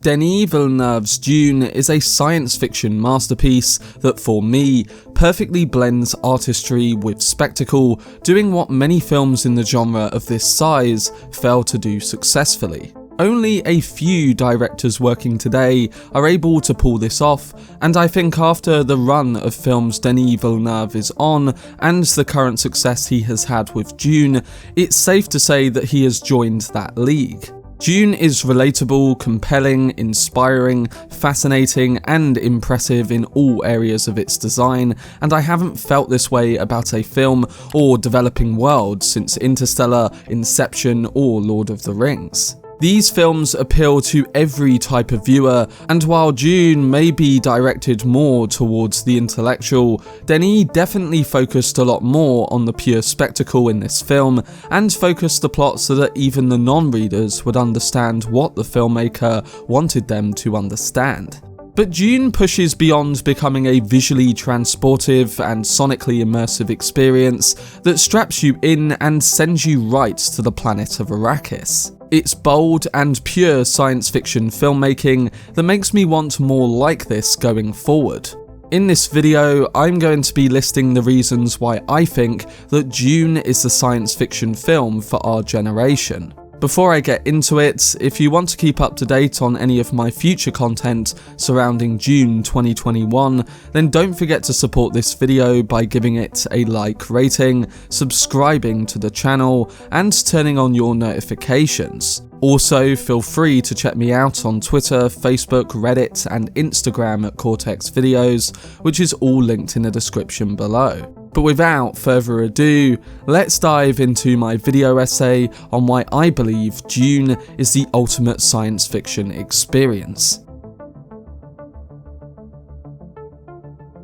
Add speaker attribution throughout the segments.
Speaker 1: Denis Villeneuve's Dune is a science fiction masterpiece that, for me, perfectly blends artistry with spectacle, doing what many films in the genre of this size fail to do successfully. Only a few directors working today are able to pull this off, and I think after the run of films Denis Villeneuve is on, and the current success he has had with Dune, it's safe to say that he has joined that league. Dune is relatable, compelling, inspiring, fascinating, and impressive in all areas of its design, and I haven't felt this way about a film or developing world since Interstellar, Inception, or Lord of the Rings. These films appeal to every type of viewer, and while Dune may be directed more towards the intellectual, Denis definitely focused a lot more on the pure spectacle in this film, and focused the plot so that even the non-readers would understand what the filmmaker wanted them to understand. But Dune pushes beyond becoming a visually transportive and sonically immersive experience that straps you in and sends you right to the planet of Arrakis. It's bold and pure science fiction filmmaking that makes me want more like this going forward. In this video, I'm going to be listing the reasons why I think that Dune is the science fiction film for our generation. Before I get into it, if you want to keep up to date on any of my future content surrounding Dune 2021, then don't forget to support this video by giving it a like rating, subscribing to the channel, and turning on your notifications. Also, feel free to check me out on Twitter, Facebook, Reddit, and Instagram at Cortex Videos, which is all linked in the description below. But without further ado, let's dive into my video essay on why I believe Dune is the ultimate science fiction experience.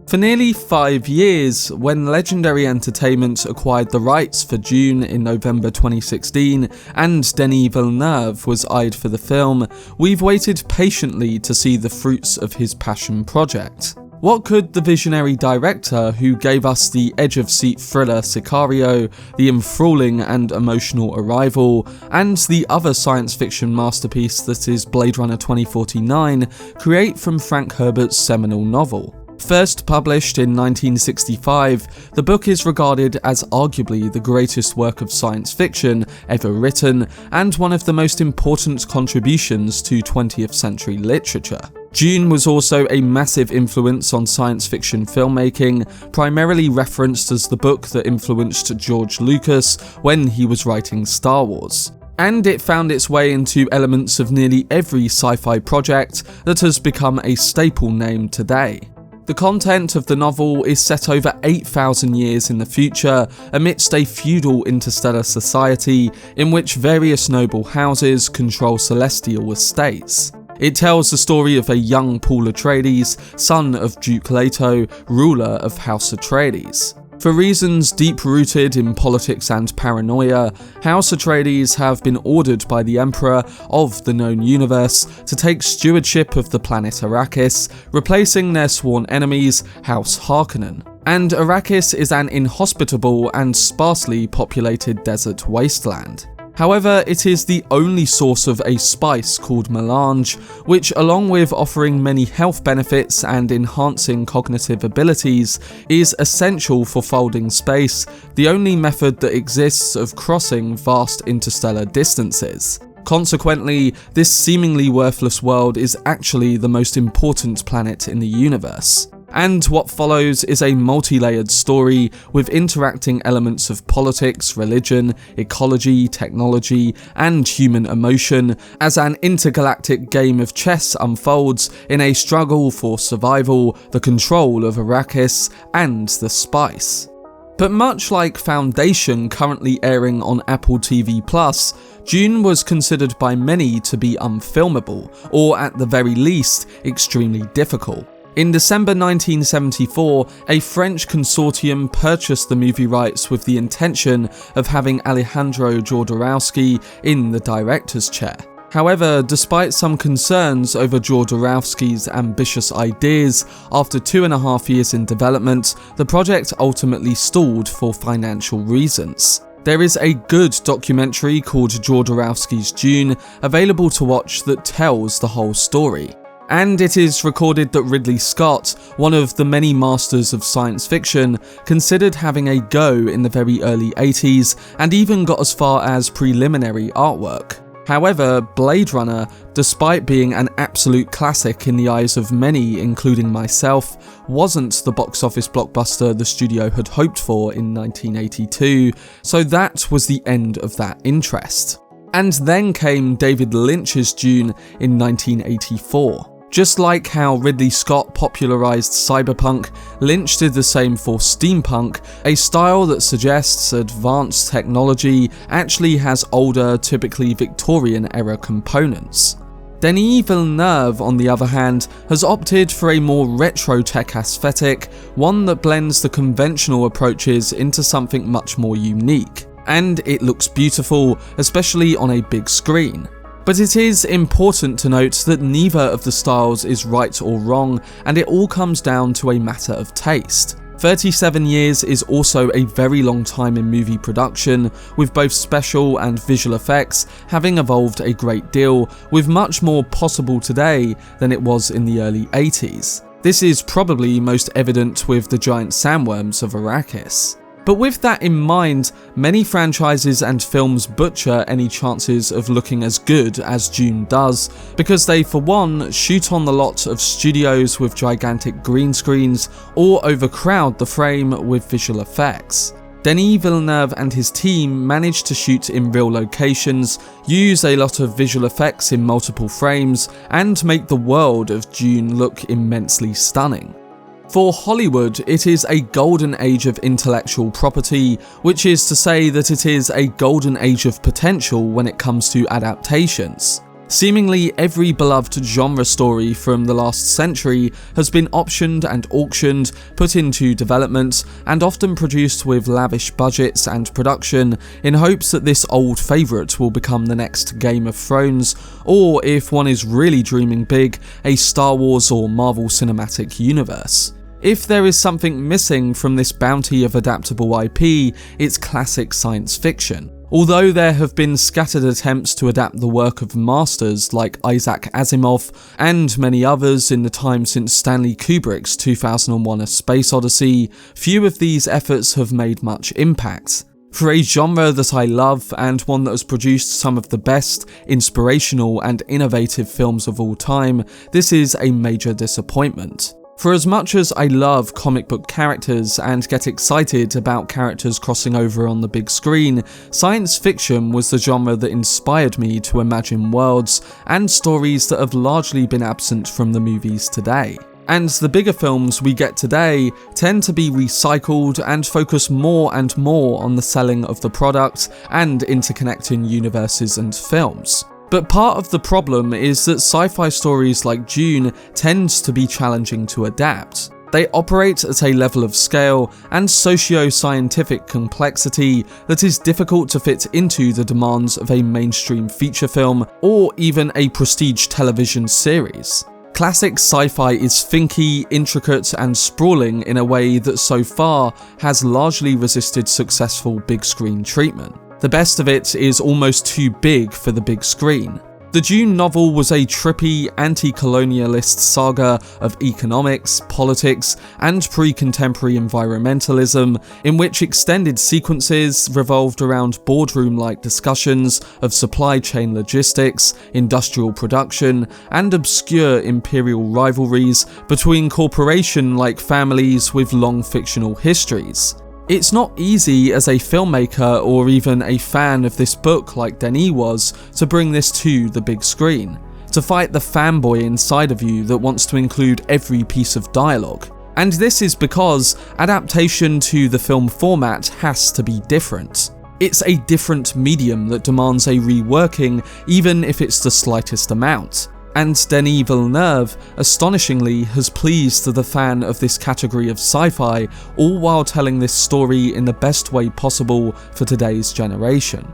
Speaker 1: For nearly 5 years, when Legendary Entertainment acquired the rights for Dune in November 2016 and Denis Villeneuve was eyed for the film, we've waited patiently to see the fruits of his passion project. What could the visionary director who gave us the edge-of-seat thriller Sicario, the enthralling and emotional Arrival, and the other science fiction masterpiece that is Blade Runner 2049 create from Frank Herbert's seminal novel? First published in 1965, the book is regarded as arguably the greatest work of science fiction ever written, and one of the most important contributions to 20th century literature. Dune was also a massive influence on science fiction filmmaking, primarily referenced as the book that influenced George Lucas when he was writing Star Wars. And it found its way into elements of nearly every sci-fi project that has become a staple name today. The content of the novel is set over 8,000 years in the future, amidst a feudal interstellar society in which various noble houses control celestial estates. It tells the story of a young Paul Atreides, son of Duke Leto, ruler of House Atreides. For reasons deep-rooted in politics and paranoia, House Atreides have been ordered by the Emperor of the known universe to take stewardship of the planet Arrakis, replacing their sworn enemies, House Harkonnen. And Arrakis is an inhospitable and sparsely populated desert wasteland. However, it is the only source of a spice called melange, which, along with offering many health benefits and enhancing cognitive abilities, is essential for folding space, the only method that exists of crossing vast interstellar distances. Consequently, this seemingly worthless world is actually the most important planet in the universe. And what follows is a multi-layered story with interacting elements of politics, religion, ecology, technology, and human emotion as an intergalactic game of chess unfolds in a struggle for survival, the control of Arrakis, and the spice. But much like Foundation currently airing on Apple TV+, Dune was considered by many to be unfilmable, or at the very least, extremely difficult. In December 1974, a French consortium purchased the movie rights with the intention of having Alejandro Jodorowsky in the director's chair. However, despite some concerns over Jodorowsky's ambitious ideas, after 2.5 years in development, the project ultimately stalled for financial reasons. There is a good documentary called Jodorowsky's Dune available to watch that tells the whole story. And it is recorded that Ridley Scott, one of the many masters of science fiction, considered having a go in the very early 80s and even got as far as preliminary artwork. However, Blade Runner, despite being an absolute classic in the eyes of many, including myself, wasn't the box office blockbuster the studio had hoped for in 1982, so that was the end of that interest. And then came David Lynch's Dune in 1984. Just like how Ridley Scott popularised cyberpunk, Lynch did the same for steampunk, a style that suggests advanced technology actually has older, typically Victorian-era components. Denis Villeneuve, on the other hand, has opted for a more retro-tech aesthetic, one that blends the conventional approaches into something much more unique. And it looks beautiful, especially on a big screen. But it is important to note that neither of the styles is right or wrong, and it all comes down to a matter of taste. 37 years is also a very long time in movie production, with both special and visual effects having evolved a great deal, with much more possible today than it was in the early 80s. This is probably most evident with the giant sandworms of Arrakis. But with that in mind, many franchises and films butcher any chances of looking as good as Dune does, because they for one shoot on the lot of studios with gigantic green screens or overcrowd the frame with visual effects. Denis Villeneuve and his team managed to shoot in real locations, use a lot of visual effects in multiple frames, and make the world of Dune look immensely stunning. For Hollywood, it is a golden age of intellectual property, which is to say that it is a golden age of potential when it comes to adaptations. Seemingly every beloved genre story from the last century has been optioned and auctioned, put into development, and often produced with lavish budgets and production in hopes that this old favourite will become the next Game of Thrones, or if one is really dreaming big, a Star Wars or Marvel Cinematic Universe. If there is something missing from this bounty of adaptable IP, it's classic science fiction. Although there have been scattered attempts to adapt the work of masters like Isaac Asimov and many others in the time since Stanley Kubrick's 2001: A Space Odyssey, few of these efforts have made much impact. For a genre that I love and one that has produced some of the best, inspirational and innovative films of all time, this is a major disappointment. For as much as I love comic book characters and get excited about characters crossing over on the big screen, science fiction was the genre that inspired me to imagine worlds and stories that have largely been absent from the movies today. And the bigger films we get today tend to be recycled and focus more and more on the selling of the product and interconnecting universes and films. But part of the problem is that sci-fi stories like Dune tend to be challenging to adapt. They operate at a level of scale and socio-scientific complexity that is difficult to fit into the demands of a mainstream feature film or even a prestige television series. Classic sci-fi is finky, intricate and sprawling in a way that so far has largely resisted successful big screen treatment. The best of it is almost too big for the big screen. The Dune novel was a trippy, anti-colonialist saga of economics, politics, and pre-contemporary environmentalism, in which extended sequences revolved around boardroom-like discussions of supply chain logistics, industrial production, and obscure imperial rivalries between corporation-like families with long fictional histories. It's not easy as a filmmaker or even a fan of this book like Denis was to bring this to the big screen, to fight the fanboy inside of you that wants to include every piece of dialogue. And this is because adaptation to the film format has to be different. It's a different medium that demands a reworking even if it's the slightest amount. And Denis Villeneuve, astonishingly, has pleased the fan of this category of sci-fi, all while telling this story in the best way possible for today's generation.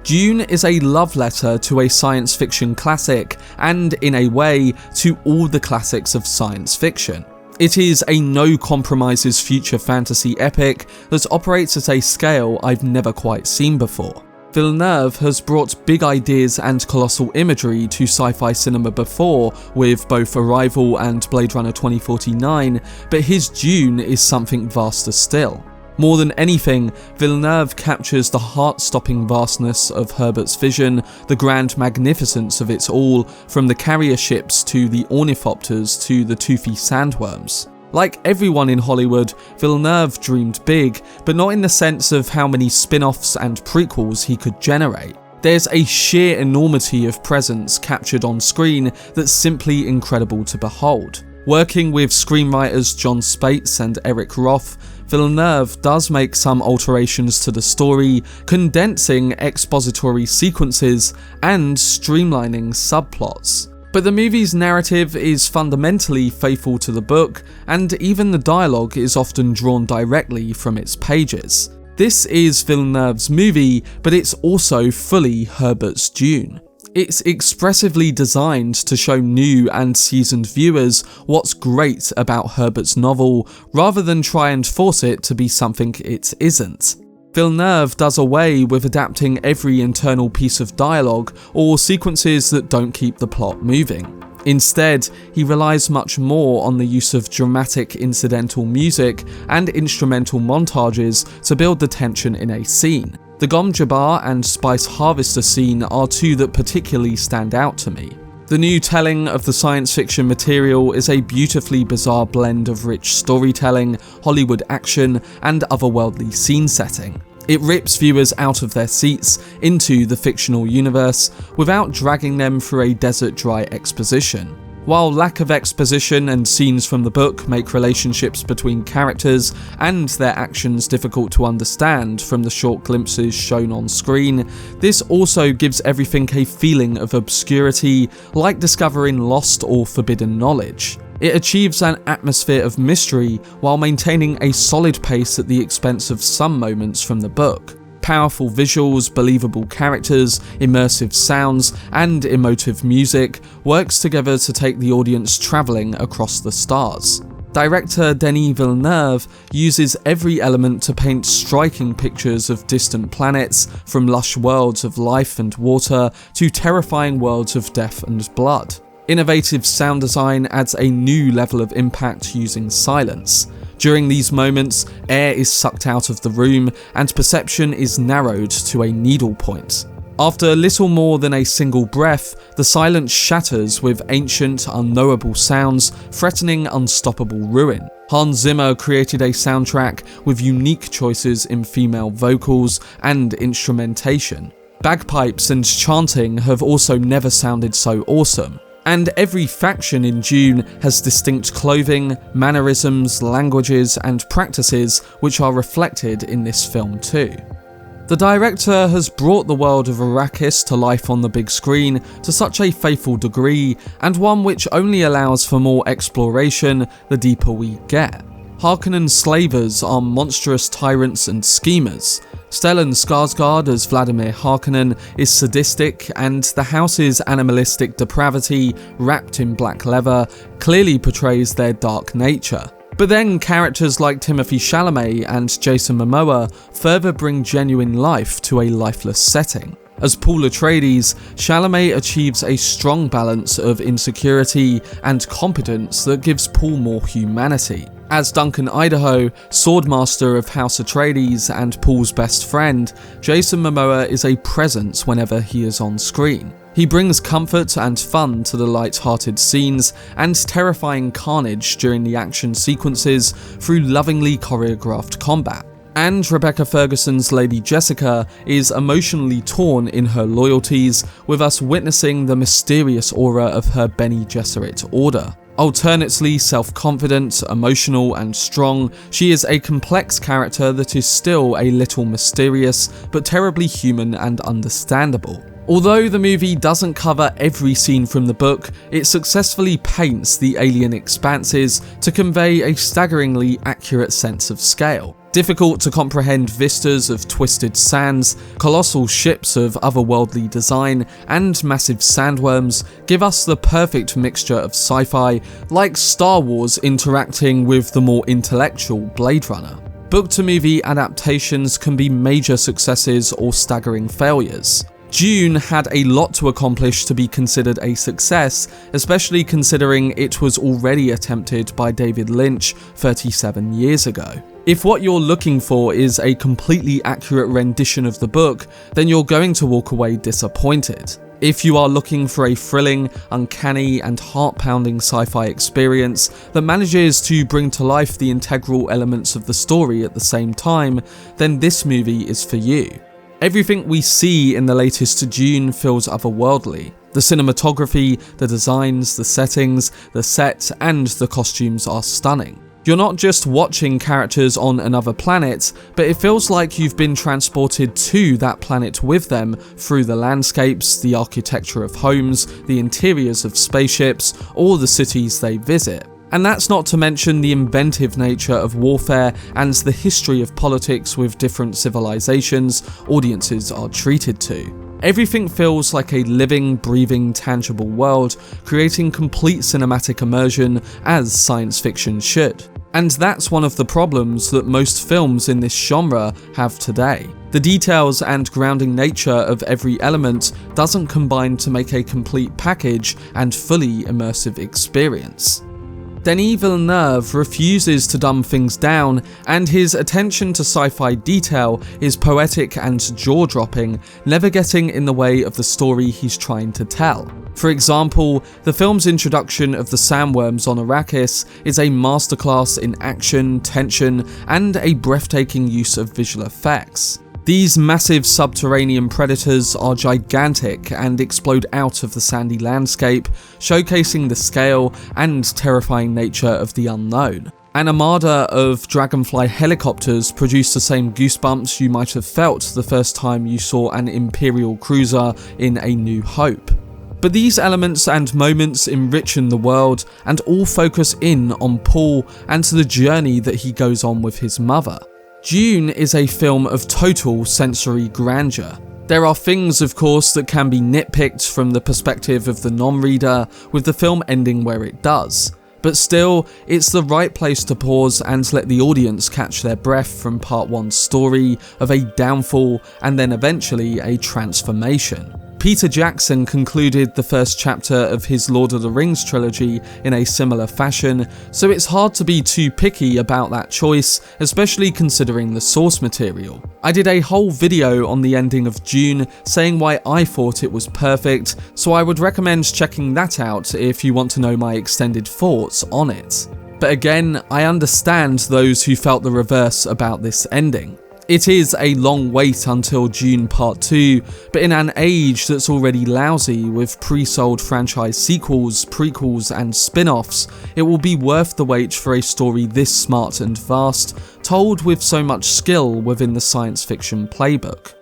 Speaker 1: Dune is a love letter to a science fiction classic, and in a way, to all the classics of science fiction. It is a no-compromises future fantasy epic that operates at a scale I've never quite seen before. Villeneuve has brought big ideas and colossal imagery to sci-fi cinema before, with both Arrival and Blade Runner 2049, but his Dune is something vaster still. More than anything, Villeneuve captures the heart-stopping vastness of Herbert's vision, the grand magnificence of it all, from the carrier ships to the ornithopters to the toothy sandworms. Like everyone in Hollywood, Villeneuve dreamed big, but not in the sense of how many spin-offs and prequels he could generate. There's a sheer enormity of presence captured on screen that's simply incredible to behold. Working with screenwriters Jon Spaihts and Eric Roth, Villeneuve does make some alterations to the story, condensing expository sequences and streamlining subplots. But the movie's narrative is fundamentally faithful to the book, and even the dialogue is often drawn directly from its pages. This is Villeneuve's movie, but it's also fully Herbert's Dune. It's expressively designed to show new and seasoned viewers what's great about Herbert's novel, rather than try and force it to be something it isn't. Villeneuve does away with adapting every internal piece of dialogue or sequences that don't keep the plot moving. Instead, he relies much more on the use of dramatic incidental music and instrumental montages to build the tension in a scene. The Gom Jabbar and Spice Harvester scene are two that particularly stand out to me. The new telling of the science fiction material is a beautifully bizarre blend of rich storytelling, Hollywood action, and otherworldly scene setting. It rips viewers out of their seats into the fictional universe without dragging them through a desert-dry exposition. While lack of exposition and scenes from the book make relationships between characters and their actions difficult to understand from the short glimpses shown on screen, this also gives everything a feeling of obscurity, like discovering lost or forbidden knowledge. It achieves an atmosphere of mystery while maintaining a solid pace at the expense of some moments from the book. Powerful visuals, believable characters, immersive sounds, and emotive music works together to take the audience travelling across the stars. Director Denis Villeneuve uses every element to paint striking pictures of distant planets, from lush worlds of life and water to terrifying worlds of death and blood. Innovative sound design adds a new level of impact using silence. During these moments, air is sucked out of the room and perception is narrowed to a needle point. After little more than a single breath, the silence shatters with ancient, unknowable sounds threatening unstoppable ruin. Hans Zimmer created a soundtrack with unique choices in female vocals and instrumentation. Bagpipes and chanting have also never sounded so awesome. And every faction in Dune has distinct clothing, mannerisms, languages, and practices which are reflected in this film too. The director has brought the world of Arrakis to life on the big screen to such a faithful degree, and one which only allows for more exploration the deeper we get. Harkonnen slavers are monstrous tyrants and schemers. Stellan Skarsgård as Vladimir Harkonnen is sadistic, and the house's animalistic depravity, wrapped in black leather, clearly portrays their dark nature. But then characters like Timothée Chalamet and Jason Momoa further bring genuine life to a lifeless setting. As Paul Atreides, Chalamet achieves a strong balance of insecurity and competence that gives Paul more humanity. As Duncan Idaho, swordmaster of House Atreides and Paul's best friend, Jason Momoa is a presence whenever he is on screen. He brings comfort and fun to the light-hearted scenes and terrifying carnage during the action sequences through lovingly choreographed combat. And Rebecca Ferguson's Lady Jessica is emotionally torn in her loyalties, with us witnessing the mysterious aura of her Bene Gesserit order. Alternately self-confident, emotional, and strong, she is a complex character that is still a little mysterious, but terribly human and understandable. Although the movie doesn't cover every scene from the book, it successfully paints the alien expanses to convey a staggeringly accurate sense of scale. Difficult to comprehend vistas of twisted sands, colossal ships of otherworldly design, and massive sandworms give us the perfect mixture of sci-fi, like Star Wars interacting with the more intellectual Blade Runner. Book-to-movie adaptations can be major successes or staggering failures. Dune had a lot to accomplish to be considered a success, especially considering it was already attempted by David Lynch 37 years ago. If what you're looking for is a completely accurate rendition of the book, then you're going to walk away disappointed. If you are looking for a thrilling, uncanny, and heart-pounding sci-fi experience that manages to bring to life the integral elements of the story at the same time, then this movie is for you. Everything we see in the latest Dune feels otherworldly. The cinematography, the designs, the settings, the set, and the costumes are stunning. You're not just watching characters on another planet, but it feels like you've been transported to that planet with them through the landscapes, the architecture of homes, the interiors of spaceships, or the cities they visit. And that's not to mention the inventive nature of warfare and the history of politics with different civilizations audiences are treated to. Everything feels like a living, breathing, tangible world, creating complete cinematic immersion as science fiction should. And that's one of the problems that most films in this genre have today. The details and grounding nature of every element doesn't combine to make a complete package and fully immersive experience. Denis Villeneuve refuses to dumb things down, and his attention to sci-fi detail is poetic and jaw-dropping, never getting in the way of the story he's trying to tell. For example, the film's introduction of the sandworms on Arrakis is a masterclass in action, tension, and a breathtaking use of visual effects. These massive subterranean predators are gigantic and explode out of the sandy landscape, showcasing the scale and terrifying nature of the unknown. An armada of dragonfly helicopters produce the same goosebumps you might have felt the first time you saw an Imperial cruiser in A New Hope. But these elements and moments enrichen the world and all focus in on Paul and the journey that he goes on with his mother. Dune is a film of total sensory grandeur. There are things, of course, that can be nitpicked from the perspective of the non-reader, with the film ending where it does. But still, it's the right place to pause and let the audience catch their breath from part 1's story of a downfall and then eventually a transformation. Peter Jackson concluded the first chapter of his Lord of the Rings trilogy in a similar fashion, so it's hard to be too picky about that choice, especially considering the source material. I did a whole video on the ending of Dune saying why I thought it was perfect, so I would recommend checking that out if you want to know my extended thoughts on it. But again, I understand those who felt the reverse about this ending. It is a long wait until Dune Part 2, but in an age that's already lousy with pre-sold franchise sequels, prequels and spin-offs, it will be worth the wait for a story this smart and vast, told with so much skill within the science fiction playbook.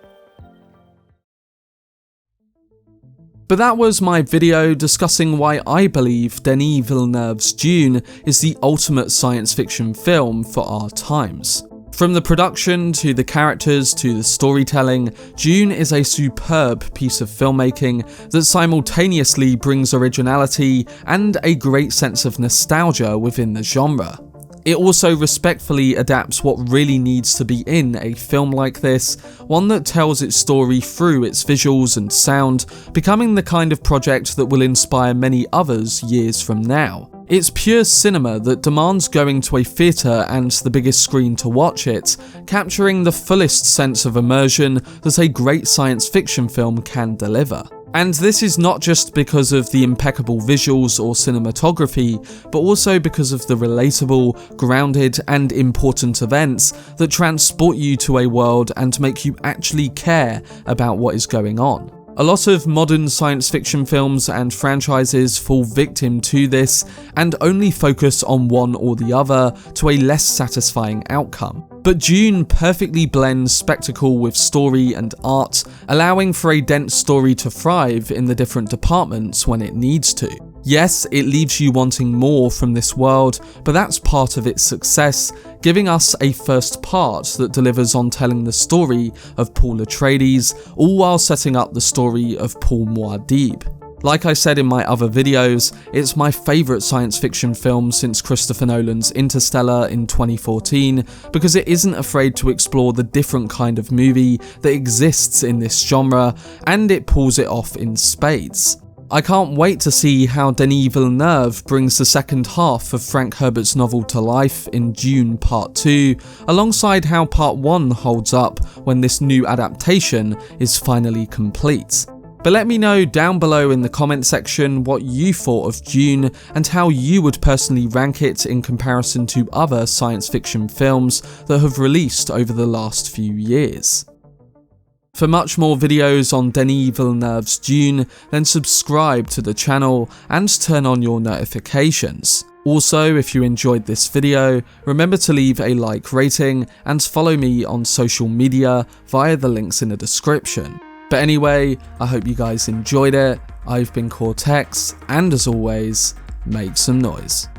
Speaker 1: But that was my video discussing why I believe Denis Villeneuve's Dune is the ultimate science fiction film for our times. From the production, to the characters, to the storytelling, Dune is a superb piece of filmmaking that simultaneously brings originality and a great sense of nostalgia within the genre. It also respectfully adapts what really needs to be in a film like this, one that tells its story through its visuals and sound, becoming the kind of project that will inspire many others years from now. It's pure cinema that demands going to a theatre and the biggest screen to watch it, capturing the fullest sense of immersion that a great science fiction film can deliver. And this is not just because of the impeccable visuals or cinematography, but also because of the relatable, grounded, and important events that transport you to a world and make you actually care about what is going on. A lot of modern science fiction films and franchises fall victim to this and only focus on one or the other to a less satisfying outcome. But Dune perfectly blends spectacle with story and art, allowing for a dense story to thrive in the different departments when it needs to. Yes, it leaves you wanting more from this world, but that's part of its success, giving us a first part that delivers on telling the story of Paul Atreides, all while setting up the story of Paul Muad'Dib. Like I said in my other videos, it's my favourite science fiction film since Christopher Nolan's Interstellar in 2014, because it isn't afraid to explore the different kind of movie that exists in this genre, and it pulls it off in spades. I can't wait to see how Denis Villeneuve brings the second half of Frank Herbert's novel to life in Dune Part 2, alongside how Part 1 holds up when this new adaptation is finally complete. But let me know down below in the comment section what you thought of Dune and how you would personally rank it in comparison to other science fiction films that have released over the last few years. For much more videos on Denis Villeneuve's Dune, then subscribe to the channel and turn on your notifications. Also, if you enjoyed this video, remember to leave a like rating and follow me on social media via the links in the description. But anyway, I hope you guys enjoyed it. I've been Cortex, and as always, make some noise.